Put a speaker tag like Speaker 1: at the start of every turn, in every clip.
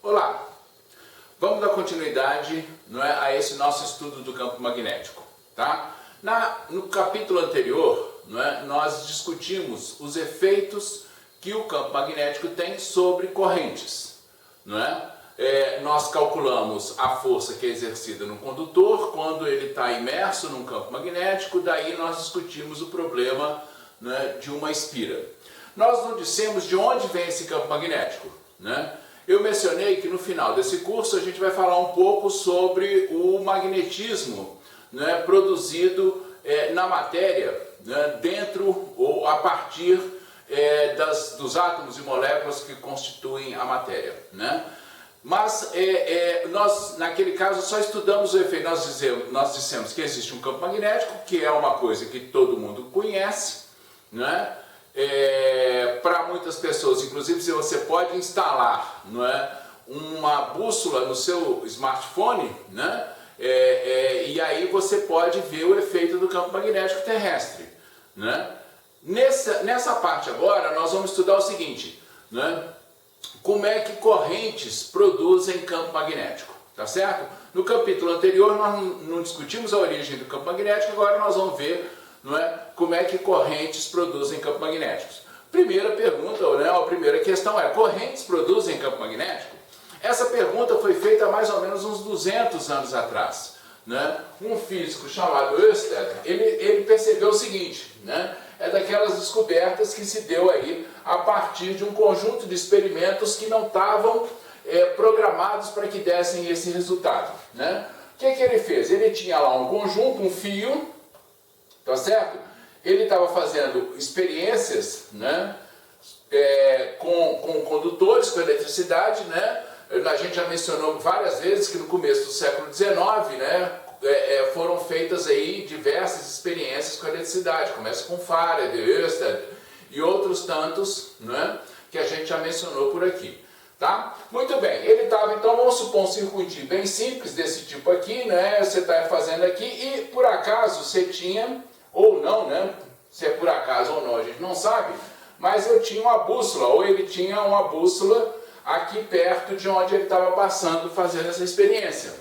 Speaker 1: Olá, vamos dar continuidade a esse nosso estudo do campo magnético. Tá? No capítulo anterior, nós discutimos os efeitos que o campo magnético tem sobre correntes. Nós calculamos a força que é exercida no condutor quando ele está imerso num campo magnético, daí nós discutimos o problema de uma espira. Nós não dissemos de onde vem esse campo magnético. Eu mencionei que no final desse curso a gente vai falar um pouco sobre o magnetismo produzido na matéria, dentro ou a partir dos átomos e moléculas que constituem a matéria. Mas nós, naquele caso, só estudamos o efeito. Nós dissemos que existe um campo magnético, que é uma coisa que todo mundo conhece, para muitas pessoas, inclusive, se você pode instalar uma bússola no seu smartphone, e aí você pode ver o efeito do campo magnético terrestre. Nessa parte agora, nós vamos estudar o seguinte, como é que correntes produzem campo magnético, tá certo? No capítulo anterior nós não discutimos a origem do campo magnético, agora nós vamos ver como é que correntes produzem campo magnéticos. Primeira pergunta, a primeira questão é: correntes produzem campo magnético? Essa pergunta foi feita há mais ou menos uns 200 anos atrás. Um físico chamado Ørsted, ele percebeu o seguinte, é daquelas descobertas que se deu aí a partir de um conjunto de experimentos que não estavam programados para que dessem esse resultado. O que ele fez? Ele tinha lá um conjunto, um fio, tá certo? Ele estava fazendo experiências com condutores, com eletricidade, A gente já mencionou várias vezes que no começo do século XIX, foram feitas aí diversas experiências com eletricidade. Começa com Faraday, Ørsted e outros tantos, que a gente já mencionou por aqui. Tá? Muito bem, ele estava, então vamos supor um circuitinho bem simples desse tipo aqui, Você está fazendo aqui e por acaso você tinha, ou não, Se é por acaso ou não a gente não sabe, mas eu tinha uma bússola, ou ele tinha uma bússola aqui perto de onde ele estava passando, fazendo essa experiência.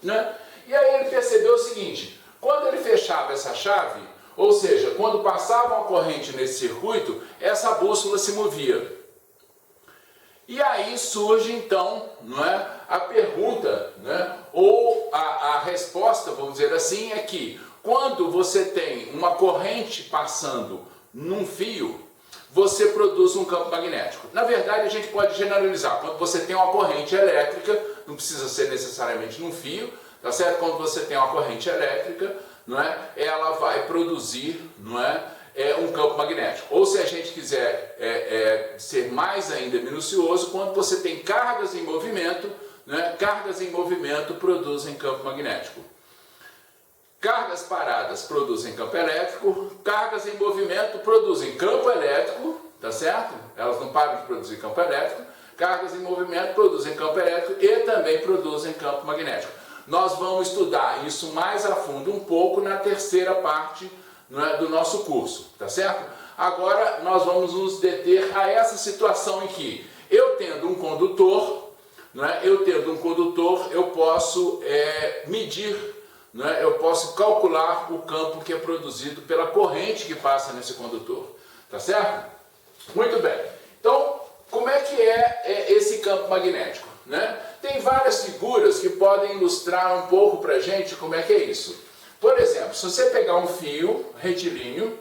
Speaker 1: E aí ele percebeu o seguinte: quando ele fechava essa chave, ou seja, quando passava uma corrente nesse circuito, essa bússola se movia. E aí surge então a pergunta, ou a resposta, vamos dizer assim, é que quando você tem uma corrente passando num fio, você produz um campo magnético. Na verdade, a gente pode generalizar. Quando você tem uma corrente elétrica, não precisa ser necessariamente num fio, tá certo? Quando você tem uma corrente elétrica, ela vai produzir, um campo magnético. Ou se a gente quiser ser mais ainda minucioso, quando você tem cargas em movimento, cargas em movimento produzem campo magnético. Cargas paradas produzem campo elétrico, cargas em movimento produzem campo elétrico, tá certo? Elas não param de produzir campo elétrico. Cargas em movimento produzem campo elétrico e também produzem campo magnético. Nós vamos estudar isso mais a fundo um pouco na terceira parte do nosso curso, tá certo? Agora nós vamos nos deter a essa situação em que eu tendo um condutor, eu posso medir, eu posso calcular o campo que é produzido pela corrente que passa nesse condutor, tá certo? Muito bem. Então, como é que é esse campo magnético? Tem várias figuras que podem ilustrar um pouco para a gente como é que é isso. Por exemplo, se você pegar um fio retilíneo,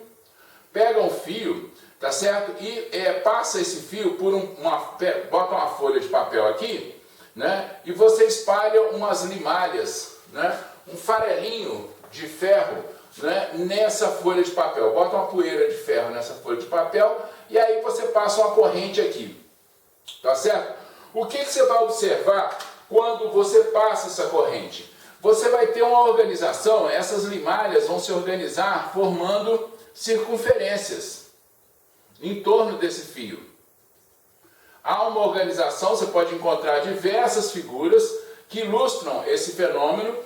Speaker 1: pega um fio, tá certo? E passa esse fio por bota uma folha de papel aqui, e você espalha umas limalhas, um farelinho de ferro, nessa folha de papel. Bota uma poeira de ferro nessa folha de papel e aí você passa uma corrente aqui, tá certo? O que você vai observar quando você passa essa corrente? Você vai ter uma organização, essas limalhas vão se organizar formando circunferências em torno desse fio. Há uma organização, você pode encontrar diversas figuras que ilustram esse fenômeno,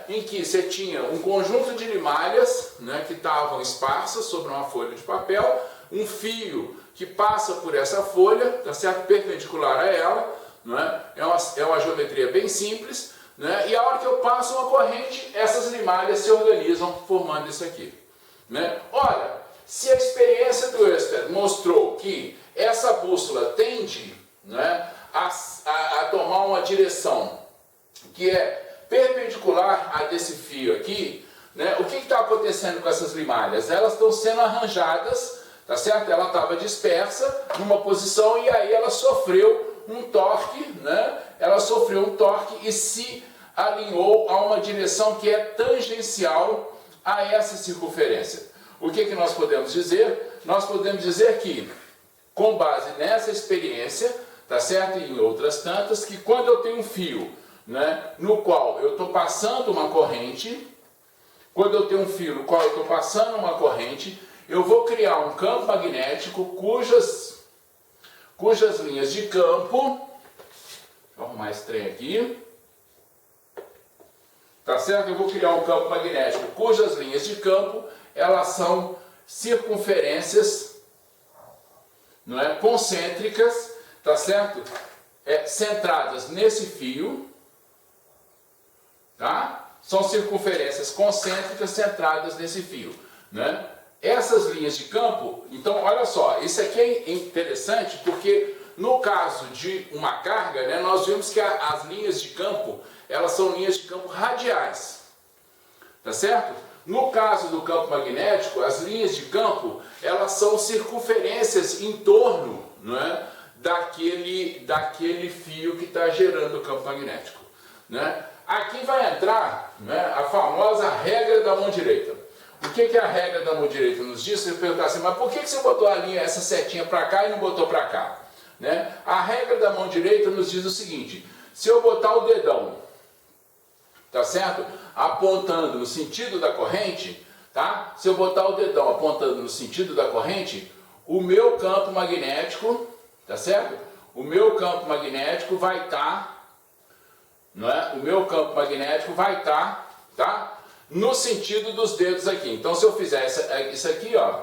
Speaker 1: em que você tinha um conjunto de limalhas que estavam esparsas sobre uma folha de papel, um fio que passa por essa folha, tá certo? Perpendicular a ela, não é? É uma geometria bem simples, né? E a hora que eu passo uma corrente, essas limalhas se organizam formando isso aqui, né? Ora, se a experiência do Oersted mostrou que essa bússola tende, né, a tomar uma direção que é perpendicular a desse fio aqui, né, o que está acontecendo com essas limalhas? Elas estão sendo arranjadas, tá certo? Ela estava dispersa numa posição e aí ela sofreu um torque, né? Ela sofreu um torque e se alinhou a uma direção que é tangencial a essa circunferência. O que nós podemos dizer? Nós podemos dizer que, com base nessa experiência, tá certo? E em outras tantas, que quando eu tenho um fio, né, no qual eu estou passando uma corrente, quando eu tenho um fio no qual eu estou passando uma corrente, eu vou criar um campo magnético cujas linhas de campo, vou arrumar esse trem aqui, tá certo? Eu vou criar um campo magnético cujas linhas de campo, elas são circunferências, não é, concêntricas, tá certo? Centradas nesse fio, tá? São circunferências concêntricas centradas nesse fio, né? Essas linhas de campo, então olha só, isso aqui é interessante porque no caso de uma carga, né, nós vimos que as linhas de campo, elas são linhas de campo radiais, tá certo? No caso do campo magnético, as linhas de campo, elas são circunferências em torno, não é, daquele fio que está gerando o campo magnético, né? Aqui vai entrar, né, a famosa regra da mão direita. O que a regra da mão direita nos diz? Você perguntar assim, mas por que você botou a linha, essa setinha para cá e não botou para cá? Né? A regra da mão direita nos diz o seguinte, se eu botar o dedão, tá certo? Apontando no sentido da corrente, tá? Se eu botar o dedão apontando no sentido da corrente, o meu campo magnético, tá certo? O meu campo magnético vai estar, não é? O meu campo magnético vai estar, tá? No sentido dos dedos aqui. Então, se eu fizer isso aqui, ó,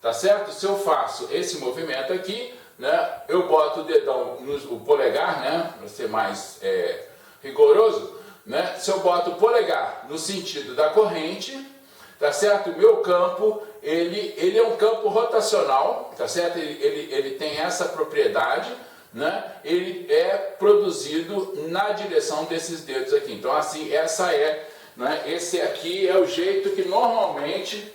Speaker 1: tá certo? Se eu faço esse movimento aqui, né? Eu boto o dedão, o polegar, né? Para ser mais rigoroso, né? Se eu boto o polegar no sentido da corrente, tá certo? O meu campo, ele é um campo rotacional, tá certo? Ele tem essa propriedade, né? Ele é produzido na direção desses dedos aqui. Então, assim, né? Esse aqui é o jeito que normalmente,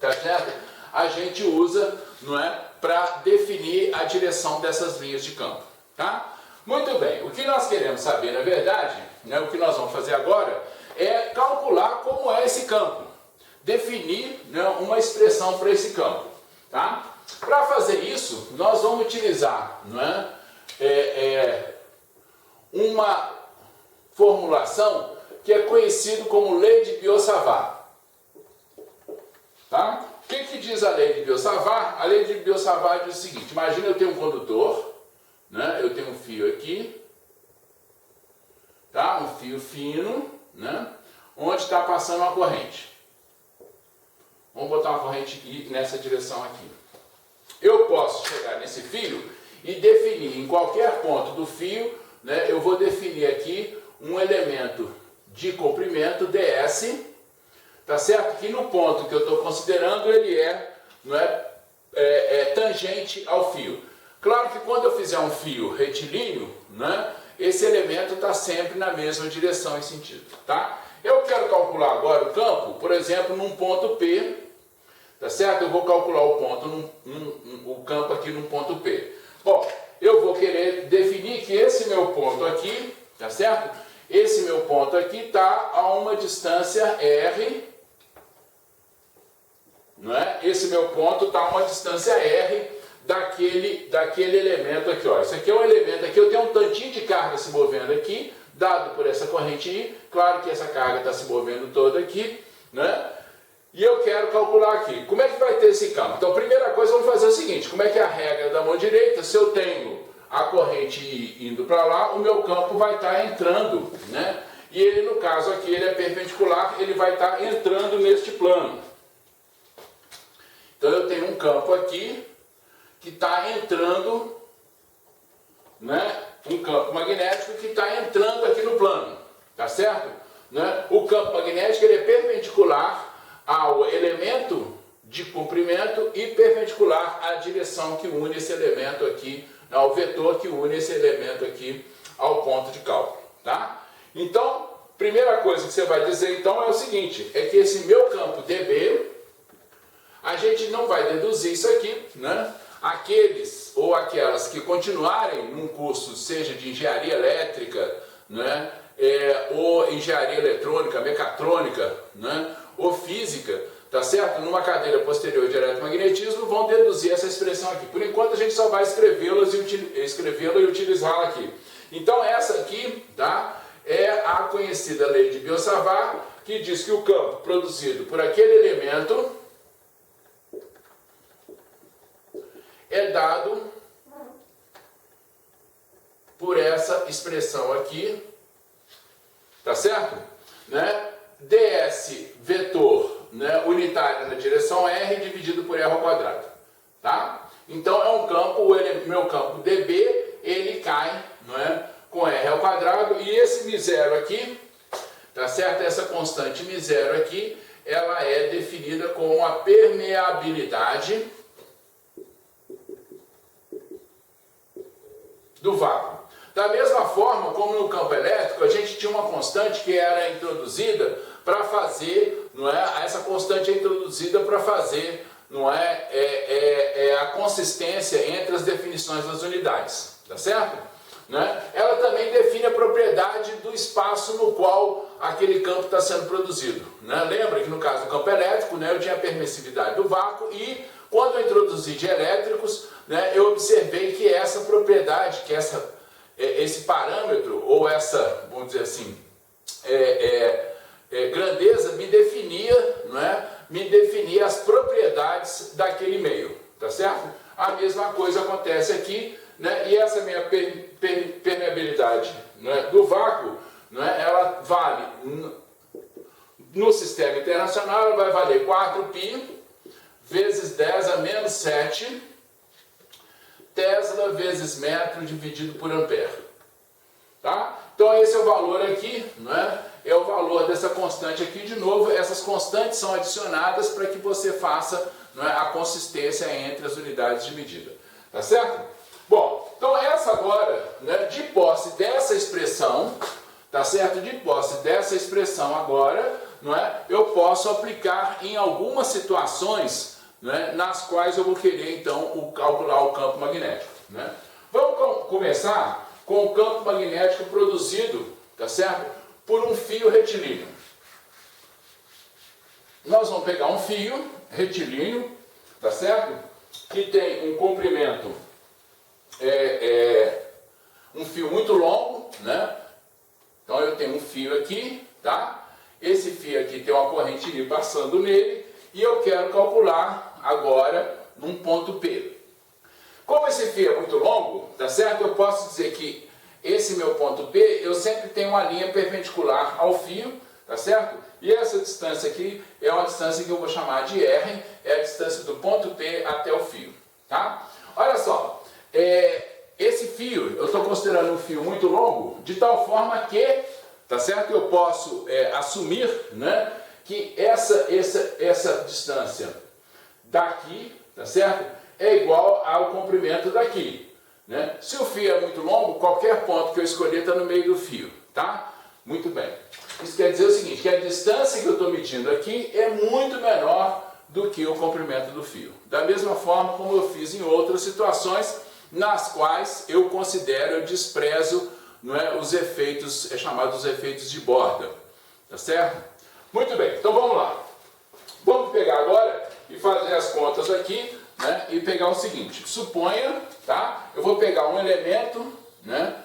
Speaker 1: tá certo? A gente usa, não é, para definir a direção dessas linhas de campo, tá? Muito bem, o que nós queremos saber, na verdade, né, o que nós vamos fazer agora é calcular como é esse campo, definir, né, uma expressão para esse campo, tá? Para fazer isso, nós vamos utilizar, não é, uma formulação que é conhecido como lei de Biot-Savart, tá? O que diz a lei de Biot-Savart? A lei de Biot-Savart diz o seguinte, imagina eu tenho um condutor, né? Eu tenho um fio aqui, tá? Um fio fino, né? Onde está passando uma corrente. Vamos botar uma corrente nessa direção aqui. Eu posso chegar nesse fio e definir em qualquer ponto do fio, né? Eu vou definir aqui um elemento de comprimento ds, tá certo? Que no ponto que eu estou considerando ele não é tangente ao fio. Claro que quando eu fizer um fio retilíneo, né, esse elemento está sempre na mesma direção e sentido, tá? Eu quero calcular agora o campo, por exemplo, num ponto P, tá certo? Eu vou calcular o ponto, o campo aqui num ponto P. Bom, eu vou querer definir que esse meu ponto aqui, tá certo? Esse meu ponto aqui está a uma distância R, não é? Esse meu ponto está a uma distância R daquele elemento aqui, ó. Isso aqui é um elemento aqui, eu tenho um tantinho de carga se movendo aqui, dado por essa corrente I, claro que essa carga está se movendo toda aqui, né? E eu quero calcular aqui, como é que vai ter esse campo? Então, a primeira coisa, vamos fazer o seguinte, como é que é a regra da mão direita? Se eu tenho a corrente I indo para lá, o meu campo vai estar entrando, né? E ele, no caso aqui, ele é perpendicular, ele vai estar entrando neste plano. Então, eu tenho um campo aqui, que está entrando, né, um campo magnético que está entrando aqui no plano, tá certo? Né? O campo magnético ele é perpendicular ao elemento de comprimento e perpendicular à direção que une esse elemento aqui, ao vetor que une esse elemento aqui ao ponto de cálculo, tá? Então, primeira coisa que você vai dizer então é o seguinte, é que esse meu campo dB, a gente não vai deduzir isso aqui, né? Aqueles ou aquelas que continuarem num curso, seja de engenharia elétrica, né? Ou engenharia eletrônica, mecatrônica, né? Ou física, tá certo? Numa cadeira posterior de eletromagnetismo, vão deduzir essa expressão aqui. Por enquanto a gente só vai escrevê-la e utilizá-la aqui. Então essa aqui, tá? É a conhecida lei de Biot-Savart, que diz que o campo produzido por aquele elemento é dado por essa expressão aqui, tá certo? Né? ds vetor, né, unitário na direção R dividido por R ao quadrado, tá? Então é um campo, meu campo dB, ele cai, não é, com R ao quadrado, e esse μ0 aqui, tá certo? Essa constante μ0 aqui, ela é definida como a permeabilidade do vácuo. Da mesma forma como no campo elétrico, a gente tinha uma constante que era introduzida para fazer, não é? Essa constante é introduzida para fazer, não é? A consistência entre as definições das unidades, tá certo? Né? Ela também define a propriedade do espaço no qual aquele campo está sendo produzido, né? Lembra que no caso do campo elétrico, né, eu tinha a permissividade do vácuo e quando eu introduzi de elétricos, né, eu observei que essa propriedade, que esse parâmetro, ou essa, vamos dizer assim, grandeza me definia, não é? Me definia as propriedades daquele meio, tá certo? A mesma coisa acontece aqui, né? E essa minha permeabilidade, né, do vácuo, né, ela vale, no sistema internacional, ela vai valer 4π vezes 10 a menos 7 Tesla vezes metro dividido por ampere. Tá? Então esse é o valor aqui, né? É o valor dessa constante aqui. De novo, essas constantes são adicionadas para que você faça, não é, a consistência entre as unidades de medida. Tá certo? Bom, então essa agora, né, de posse dessa expressão, tá certo? De posse dessa expressão agora, não é? Eu posso aplicar em algumas situações, né, nas quais eu vou querer então calcular o campo magnético, né? Vamos começar com o campo magnético produzido, tá certo? Por um fio retilíneo. Nós vamos pegar um fio retilíneo, tá certo? Que tem um comprimento, um fio muito longo, né? Então eu tenho um fio aqui, tá? Esse fio aqui tem uma corrente I passando nele e eu quero calcular agora num ponto P. Como esse fio é muito longo, tá certo? Eu posso dizer que esse meu ponto P, eu sempre tenho uma linha perpendicular ao fio, tá certo? E essa distância aqui é uma distância que eu vou chamar de R, é a distância do ponto P até o fio, tá? Olha só, esse fio, eu estou considerando um fio muito longo, de tal forma que, tá certo? Eu posso assumir, né, que essa distância daqui, tá certo? É igual ao comprimento daqui, né? Se o fio é muito longo, qualquer ponto que eu escolher está no meio do fio, tá? Muito bem. Isso quer dizer o seguinte, que a distância que eu estou medindo aqui é muito menor do que o comprimento do fio. Da mesma forma como eu fiz em outras situações, nas quais eu considero, eu desprezo, não é, os efeitos, chamados efeitos de borda, tá certo? Muito bem, então vamos lá. Vamos pegar agora e fazer as contas aqui, né, e pegar o seguinte, suponha, tá? Eu vou pegar um elemento, né?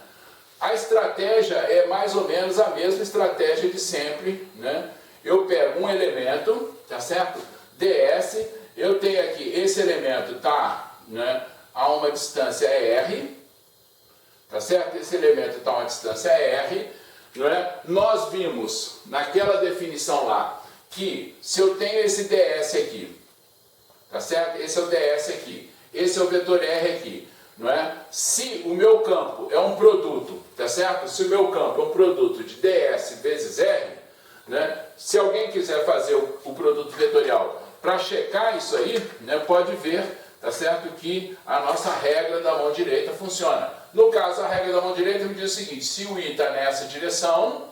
Speaker 1: A estratégia é mais ou menos a mesma estratégia de sempre, né? Eu pego um elemento, tá certo? ds, eu tenho aqui, esse elemento tá, né, a uma distância R, tá certo? Esse elemento está a uma distância R, não é? Nós vimos naquela definição lá que se eu tenho esse ds aqui, tá certo? Esse é o ds aqui, esse é o vetor R aqui. não é? Se o meu campo é um produto, tá certo? Se o meu campo é um produto de ds vezes r, né? Se alguém quiser fazer o produto vetorial para checar isso aí, né, pode ver, tá certo, que a nossa regra da mão direita funciona. No caso, a regra da mão direita me diz o seguinte: se o i está nessa direção,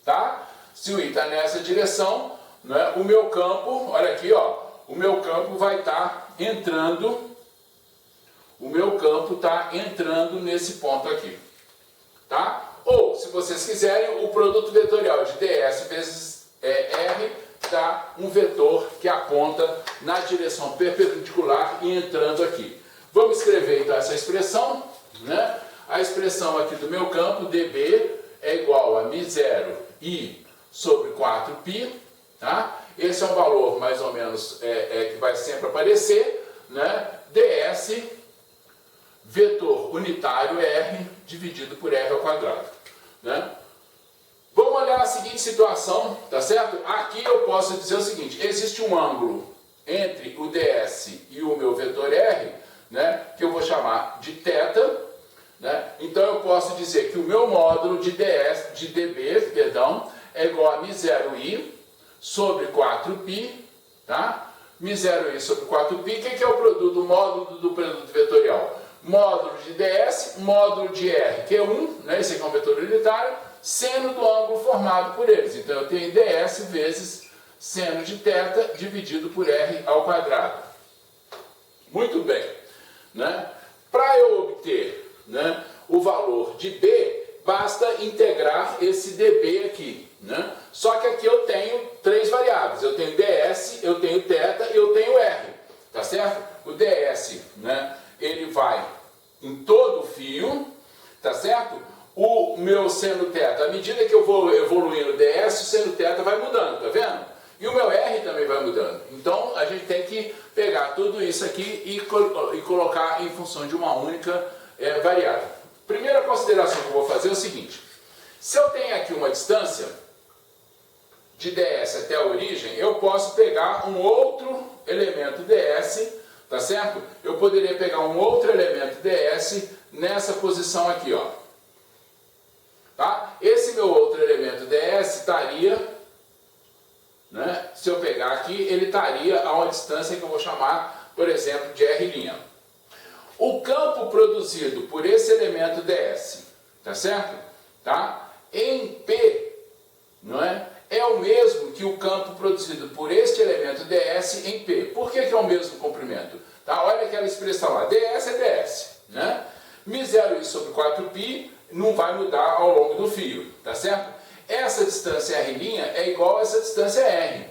Speaker 1: tá? Se o i está nessa direção, né, o meu campo, olha aqui, ó, o meu campo vai estar entrando, o meu campo está entrando nesse ponto aqui, tá? Ou, se vocês quiserem, o produto vetorial de ds vezes r dá um vetor que aponta na direção perpendicular e entrando aqui. Vamos escrever então essa expressão, né? A expressão aqui do meu campo, dB, é igual a μ0 i sobre 4π, tá? Esse é um valor mais ou menos que vai sempre aparecer, né? ds vetor unitário r dividido por r ao quadrado, né? Vamos olhar a seguinte situação, tá certo? Aqui eu posso dizer o seguinte: existe um ângulo entre o ds e o meu vetor r, né, que eu vou chamar de θ, né? Então eu posso dizer que o meu módulo de dB, perdão, é igual a μ0i sobre 4π, tá? μ0i sobre 4π, o que é o produto, o módulo do produto vetorial? Módulo de ds, módulo de r, que é 1, né? Esse aqui é um vetor unitário, seno do ângulo formado por eles. Então eu tenho ds vezes seno de θ dividido por r ao quadrado. Muito bem, né? Para eu obter, né, o valor de b, basta integrar esse dB aqui, né? Só que aqui eu tenho três variáveis. Eu tenho ds, eu tenho θ e eu tenho r, tá certo? O ds, né, ele vai em todo o fio, tá certo? O meu seno θ, à medida que eu vou evoluindo o ds, o seno θ vai mudando, tá vendo? E o meu r também vai mudando. Então a gente tem que pegar tudo isso aqui e colocar em função de uma única variável. Primeira consideração que eu vou fazer é o seguinte: se eu tenho aqui uma distância de ds até a origem, eu posso pegar um outro elemento ds, tá certo? Eu poderia pegar um outro elemento ds nessa posição aqui, ó. Tá? Esse meu outro elemento ds estaria, né, se eu pegar aqui, ele estaria a uma distância que eu vou chamar, por exemplo, de r'. O campo produzido por esse elemento ds, tá certo? Tá? Em P, não é? É o mesmo que o campo produzido por este elemento ds em P. Por que é o mesmo comprimento? Tá? Olha aquela expressão lá, ds é ds, né? μ0i sobre 4π não vai mudar ao longo do fio, tá certo? Essa distância r' é igual a essa distância r.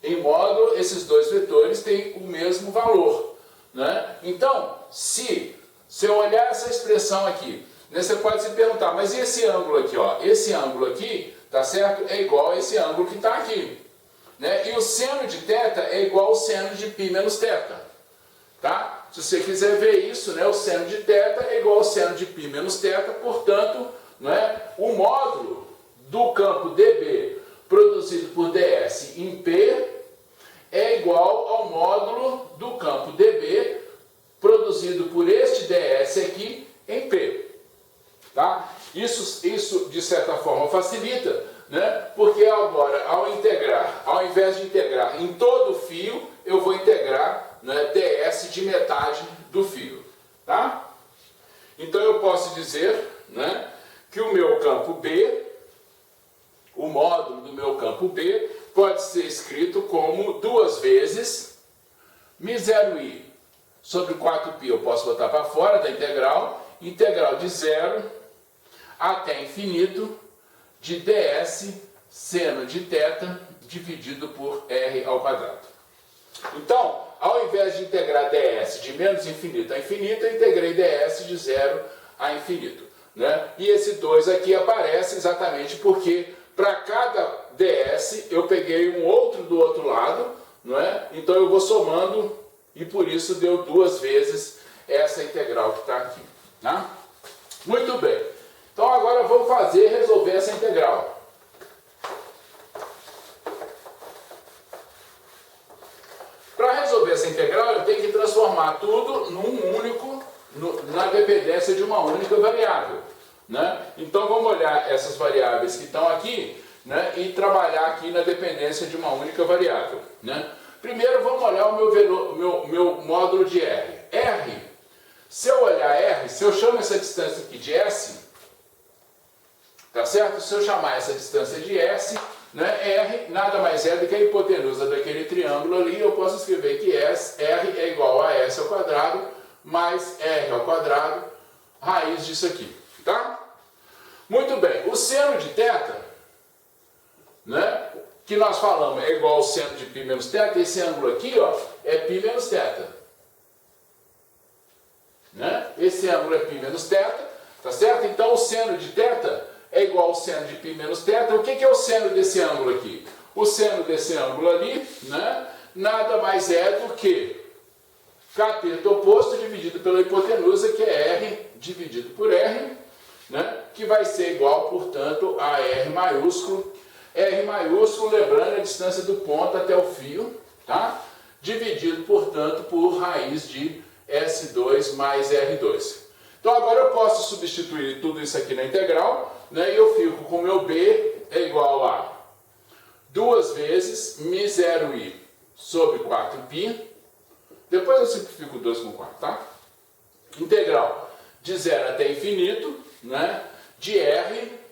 Speaker 1: Em modo, esses dois vetores têm o mesmo valor, né? Então, se eu olhar essa expressão aqui, né, você pode se perguntar, mas e esse ângulo aqui, ó? Esse ângulo aqui, tá certo? É igual a esse ângulo que está aqui, né? E o seno de θ é igual ao seno de π menos θ, tá? Se você quiser ver isso, né, o seno de θ é igual ao seno de π menos θ, portanto, né, o módulo do campo dB produzido por ds em P é igual ao módulo do campo dB produzido por este ds aqui em P. Tá? Isso de certa forma facilita, né? Porque agora, ao invés de integrar em todo o fio, eu vou integrar, né, ds de metade do fio. Tá? Então eu posso dizer, né, que o meu campo B, o módulo do meu campo B, pode ser escrito como 2 vezes μ0i sobre 4π, eu posso botar para fora da integral de 0 até infinito de ds seno de θ dividido por r ao quadrado. Então, ao invés de integrar ds de menos infinito a infinito, eu integrei ds de 0 a infinito, né? E esse 2 aqui aparece exatamente porque para cada ds eu peguei um outro do outro lado, não é? Então eu vou somando e por isso deu 2 vezes essa integral que está aqui. Tá? Muito bem. Então agora vamos resolver essa integral. Para resolver essa integral eu tenho que transformar tudo num único, na dependência de uma única variável, né? Então vamos olhar essas variáveis que estão aqui, né, e trabalhar aqui na dependência de uma única variável, né? Primeiro vamos olhar o meu módulo de R. R, se eu olhar R, se eu chamo essa distância aqui de S, tá certo? Se eu chamar essa distância de S, né, R nada mais é do que a hipotenusa daquele triângulo ali. Eu posso escrever que R é igual a S ao quadrado mais R ao quadrado, raiz disso aqui, tá? Muito bem, o seno de θ, né, que nós falamos é igual ao seno de π menos θ, esse ângulo aqui, ó, é π menos θ. Né? Esse ângulo é π menos θ, tá certo? Então o seno de θ é igual ao seno de π menos θ. O que é o seno desse ângulo aqui? O seno desse ângulo ali, né, nada mais é do que cateto oposto dividido pela hipotenusa, que é R dividido por R, né, que vai ser igual, portanto, a R maiúsculo. R maiúsculo, lembrando a distância do ponto até o fio, tá? Dividido, portanto, por raiz de S2 mais R2. Então agora eu posso substituir tudo isso aqui na integral, né, e eu fico com o meu B é igual a 2 vezes μ0i sobre 4π. Depois eu simplifico 2 com 4, tá? Integral de 0 até infinito, né, de R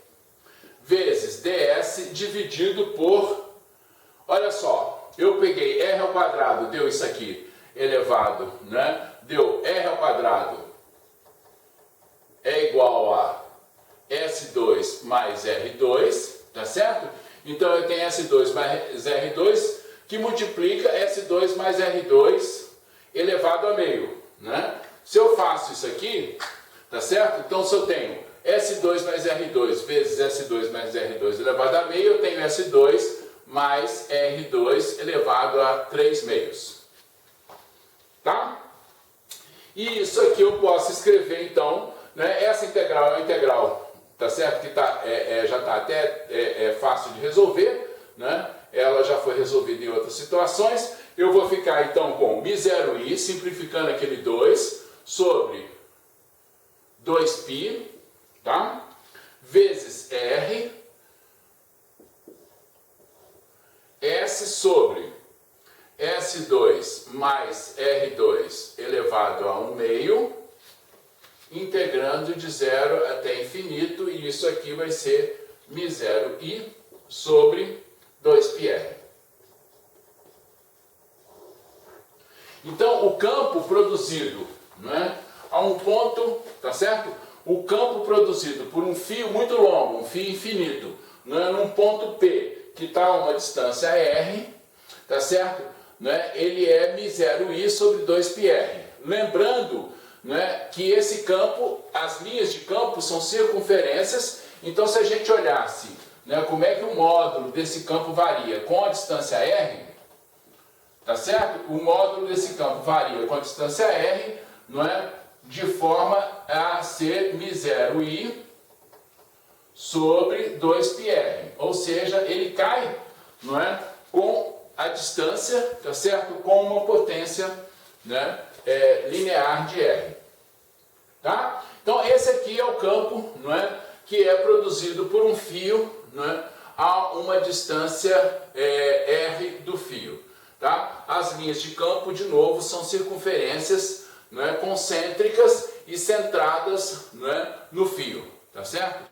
Speaker 1: vezes ds dividido por, olha só, eu peguei R ao quadrado, deu isso aqui, elevado, né, deu R ao quadrado é igual a S2 mais R2, tá certo? Então eu tenho S2 mais R2 que multiplica S2 mais R2 elevado a meio, né? Se eu faço isso aqui, tá certo? Então se eu tenho S2 mais R2 vezes S2 mais R2 elevado a meio, eu tenho S2 mais R2 elevado a 3 meios. Tá? E isso aqui eu posso escrever, então, né, essa integral é uma integral, tá certo? Que já está até fácil de resolver, né? Ela já foi resolvida em outras situações. Eu vou ficar, então, com μ0i, simplificando aquele 2, sobre 2π, tá? Vezes R, S sobre S2 mais R2 elevado a 1 meio, integrando de 0 até infinito, e isso aqui vai ser μ0i sobre 2πr. Então, o campo produzido, né, a um ponto, tá certo? O campo produzido por um fio muito longo, um fio infinito, né, num ponto P, que está a uma distância R, tá certo? Né, ele é μ0i sobre 2πr. Lembrando, né, que esse campo, as linhas de campo são circunferências, então se a gente olhasse, né, como é que o módulo desse campo varia com a distância R, tá certo? O módulo desse campo varia com a distância R, não é? De forma a ser μ0i sobre 2πr, ou seja, ele cai, não é, com a distância, tá certo, com uma potência, né, linear de R, tá? Então esse aqui é o campo, não é, que é produzido por um fio, não é, a uma distância R do fio, tá? As linhas de campo, de novo, são circunferências, não é, concêntricas e centradas, não é, no fio, tá certo?